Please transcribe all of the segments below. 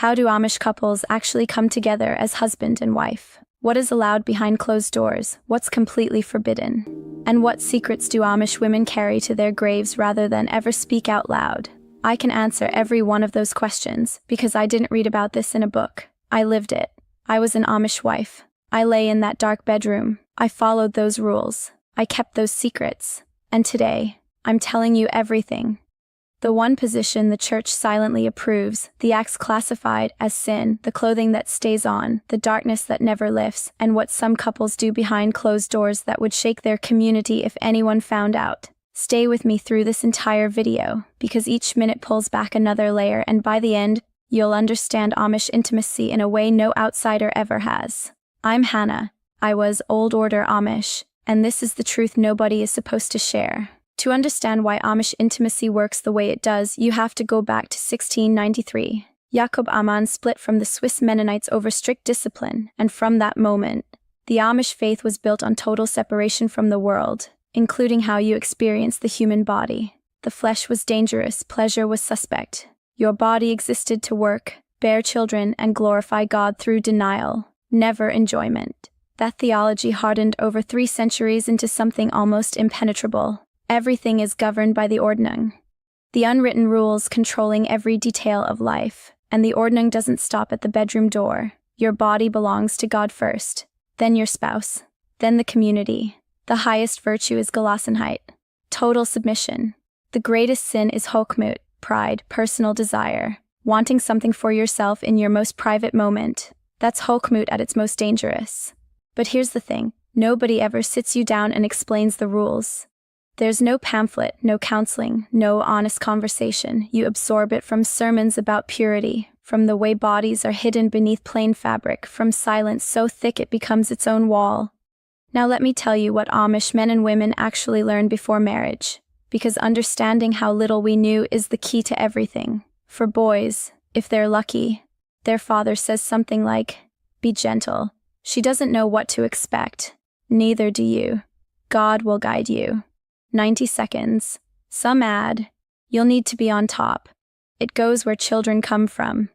How do Amish couples actually come together as husband and wife? What is allowed behind closed doors? What's completely forbidden? And what secrets do Amish women carry to their graves rather than ever speak out loud? I can answer every one of those questions because I didn't read about this in a book. I lived it. I was an Amish wife. I lay in that dark bedroom. I followed those rules. I kept those secrets. And today, I'm telling you everything. The one position the church silently approves, the acts classified as sin, the clothing that stays on, the darkness that never lifts, and what some couples do behind closed doors that would shake their community if anyone found out. Stay with me through this entire video, because each minute pulls back another layer, and by the end, you'll understand Amish intimacy in a way no outsider ever has. I'm Hannah. I was Old Order Amish, and this is the truth nobody is supposed to share. To understand why Amish intimacy works the way it does, you have to go back to 1693. Jacob Amann split from the Swiss Mennonites over strict discipline, and from that moment, the Amish faith was built on total separation from the world, including how you experience the human body. The flesh was dangerous, pleasure was suspect. Your body existed to work, bear children, and glorify God through denial, never enjoyment. That theology hardened over 3 centuries into something almost impenetrable. Everything is governed by the Ordnung, the unwritten rules controlling every detail of life, and the Ordnung doesn't stop at the bedroom door. Your body belongs to God first, then your spouse, then the community. The highest virtue is Gelassenheit, total submission. The greatest sin is Hochmut, pride, personal desire, wanting something for yourself in your most private moment. That's Hochmut at its most dangerous. But here's the thing, nobody ever sits you down and explains the rules. There's no pamphlet, no counseling, no honest conversation. You absorb it from sermons about purity, from the way bodies are hidden beneath plain fabric, from silence so thick it becomes its own wall. Now let me tell you what Amish men and women actually learn before marriage, because understanding how little we knew is the key to everything. For boys, if they're lucky, their father says something like, "Be gentle." She doesn't know what to expect. Neither do you. God will guide you. 90 seconds. Some add, "You'll need to be on top." It goes where children come from.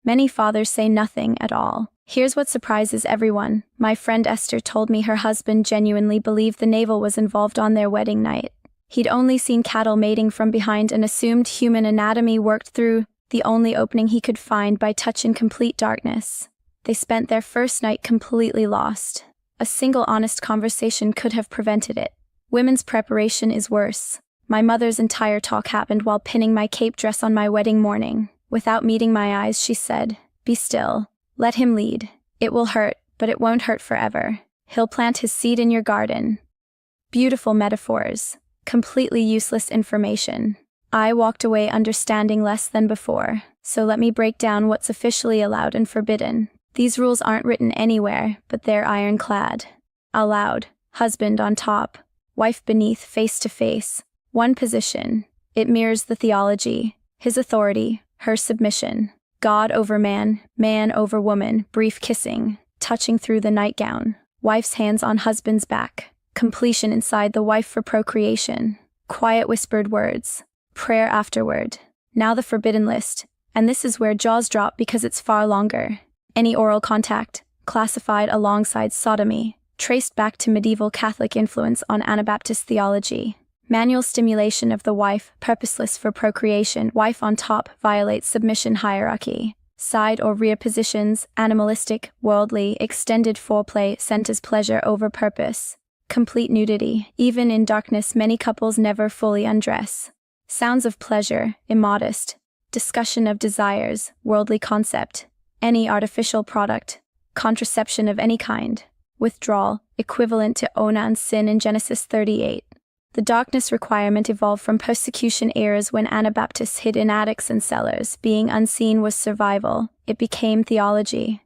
Many fathers say nothing at all. Here's what surprises everyone. My friend Esther told me her husband genuinely believed the navel was involved on their wedding night. He'd only seen cattle mating from behind and assumed human anatomy worked through the only opening he could find by touch in complete darkness. They spent their first night completely lost. A single honest conversation could have prevented it. Women's preparation is worse. My mother's entire talk happened while pinning my cape dress on my wedding morning. Without meeting my eyes, she said, "Be still. Let him lead. It will hurt, but it won't hurt forever. He'll plant his seed in your garden." Beautiful metaphors. Completely useless information. I walked away understanding less than before. So let me break down what's officially allowed and forbidden. These rules aren't written anywhere, but they're ironclad. Allowed. Husband on top. Wife beneath, face to face. One position. It mirrors the theology. His authority, her submission. God over man, man over woman, brief kissing, touching through the nightgown. Wife's hands on husband's back. Completion inside the wife for procreation. Quiet whispered words. Prayer afterward. Now the forbidden list. And this is where jaws drop because it's far longer. Any oral contact, classified alongside sodomy. Traced back to medieval Catholic influence on Anabaptist theology. Manual stimulation of the wife, purposeless for procreation. Wife on top violates submission hierarchy. Side or rear positions, animalistic, worldly, extended foreplay sent as pleasure over purpose. Complete nudity. Even in darkness, many couples never fully undress. Sounds of pleasure, immodest. Discussion of desires, worldly concept. Any artificial product. Contraception of any kind. Withdrawal, equivalent to Onan's sin in Genesis 38. The darkness requirement evolved from persecution eras when Anabaptists hid in attics and cellars. Being unseen was survival. It became theology.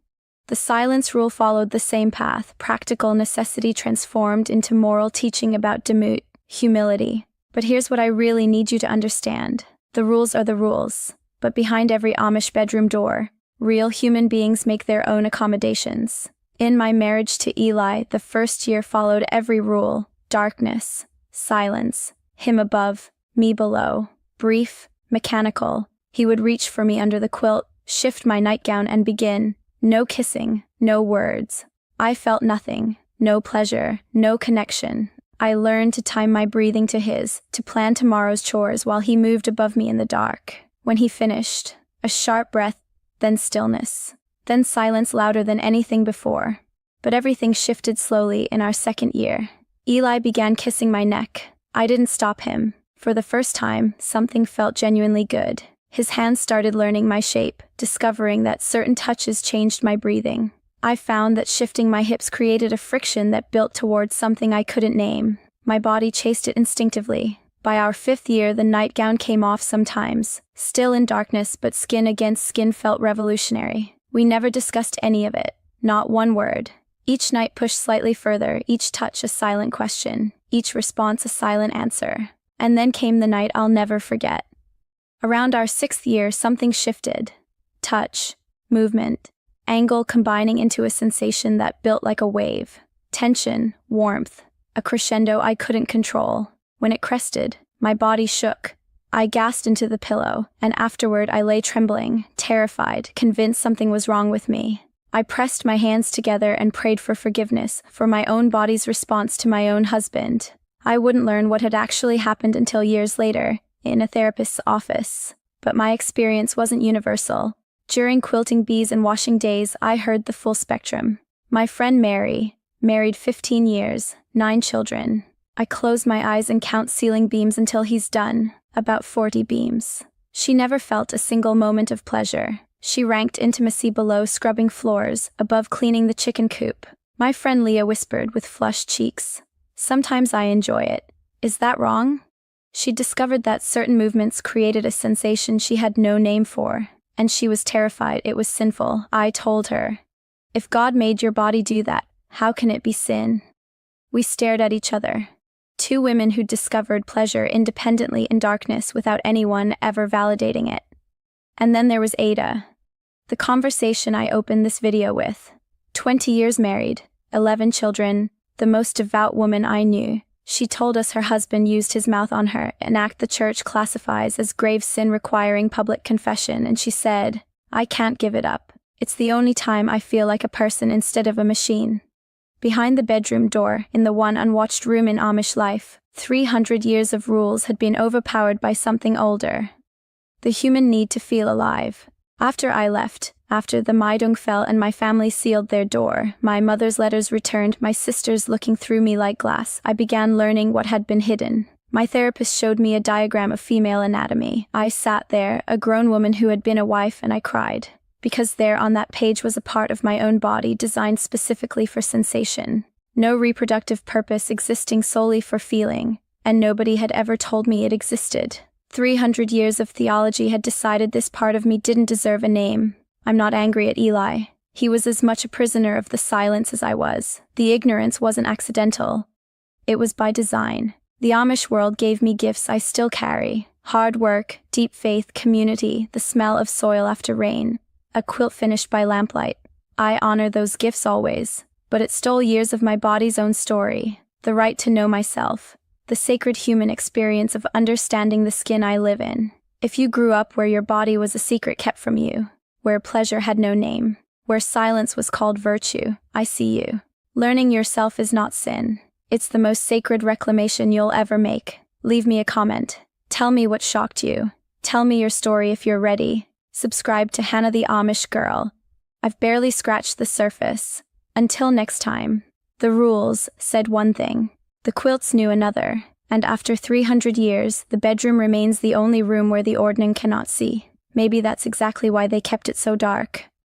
The silence rule followed the same path. Practical necessity transformed into moral teaching about demut, humility. But here's what I really need you to understand. The rules are the rules. But behind every Amish bedroom door, real human beings make their own accommodations. In my marriage to Eli, the first year followed every rule. Darkness, silence, him above, me below. Brief, mechanical. He would reach for me under the quilt, shift my nightgown and begin. No kissing, no words. I felt nothing, no pleasure, no connection. I learned to time my breathing to his, to plan tomorrow's chores while he moved above me in the dark. When he finished, a sharp breath, then stillness, then silence louder than anything before. But everything shifted slowly in our second year. Eli began kissing my neck. I didn't stop him. For the first time, something felt genuinely good. His hands started learning my shape, discovering that certain touches changed my breathing. I found that shifting my hips created a friction that built towards something I couldn't name. My body chased it instinctively. By our 5th year, the nightgown came off sometimes. Still in darkness, but skin against skin felt revolutionary. We never discussed any of it. Not one word. Each night pushed slightly further, each touch a silent question, each response a silent answer. And then came the night I'll never forget. Around our 6th year, something shifted. Touch, movement, angle combining into a sensation that built like a wave. Tension, warmth, a crescendo I couldn't control. When it crested, my body shook. I gasped into the pillow, and afterward I lay trembling, terrified, convinced something was wrong with me. I pressed my hands together and prayed for forgiveness, for my own body's response to my own husband. I wouldn't learn what had actually happened until years later, in a therapist's office. But my experience wasn't universal. During quilting bees and washing days, I heard the full spectrum. My friend Mary, married 15 years, 9 children. I close my eyes and count ceiling beams until he's done, about 40 beams. She never felt a single moment of pleasure. She ranked intimacy below scrubbing floors, above cleaning the chicken coop. My friend Leah whispered with flushed cheeks, "Sometimes I enjoy it. Is that wrong?" She discovered that certain movements created a sensation she had no name for, and she was terrified it was sinful. I told her, "If God made your body do that, how can it be sin?" We stared at each other. 2 women who discovered pleasure independently in darkness without anyone ever validating it. And then there was Ada, the conversation I opened this video with. 20 years married, 11 children, the most devout woman I knew. She told us her husband used his mouth on her, an act the church classifies as grave sin requiring public confession, and she said, "I can't give it up. It's the only time I feel like a person instead of a machine." Behind the bedroom door, in the one unwatched room in Amish life, 300 years of rules had been overpowered by something older. The human need to feel alive. After I left, after the Maidung fell and my family sealed their door, my mother's letters returned, my sisters looking through me like glass, I began learning what had been hidden. My therapist showed me a diagram of female anatomy. I sat there, a grown woman who had been a wife, and I cried. Because there on that page was a part of my own body designed specifically for sensation. No reproductive purpose existing solely for feeling, and nobody had ever told me it existed. 300 years of theology had decided this part of me didn't deserve a name. I'm not angry at Eli. He was as much a prisoner of the silence as I was. The ignorance wasn't accidental. It was by design. The Amish world gave me gifts I still carry. Hard work, deep faith, community, the smell of soil after rain, a quilt finished by lamplight. I honor those gifts always, but it stole years of my body's own story. The right to know myself. The sacred human experience of understanding the skin I live in. If you grew up where your body was a secret kept from you, where pleasure had no name, where silence was called virtue, I see you. Learning yourself is not sin. It's the most sacred reclamation you'll ever make. Leave me a comment. Tell me what shocked you. Tell me your story if you're ready. Subscribe to Hannah the Amish Girl. I've barely scratched the surface. Until next time. The rules said one thing. The quilts knew another, and after 300 years, the bedroom remains the only room where the ordning cannot see. Maybe that's exactly why they kept it so dark.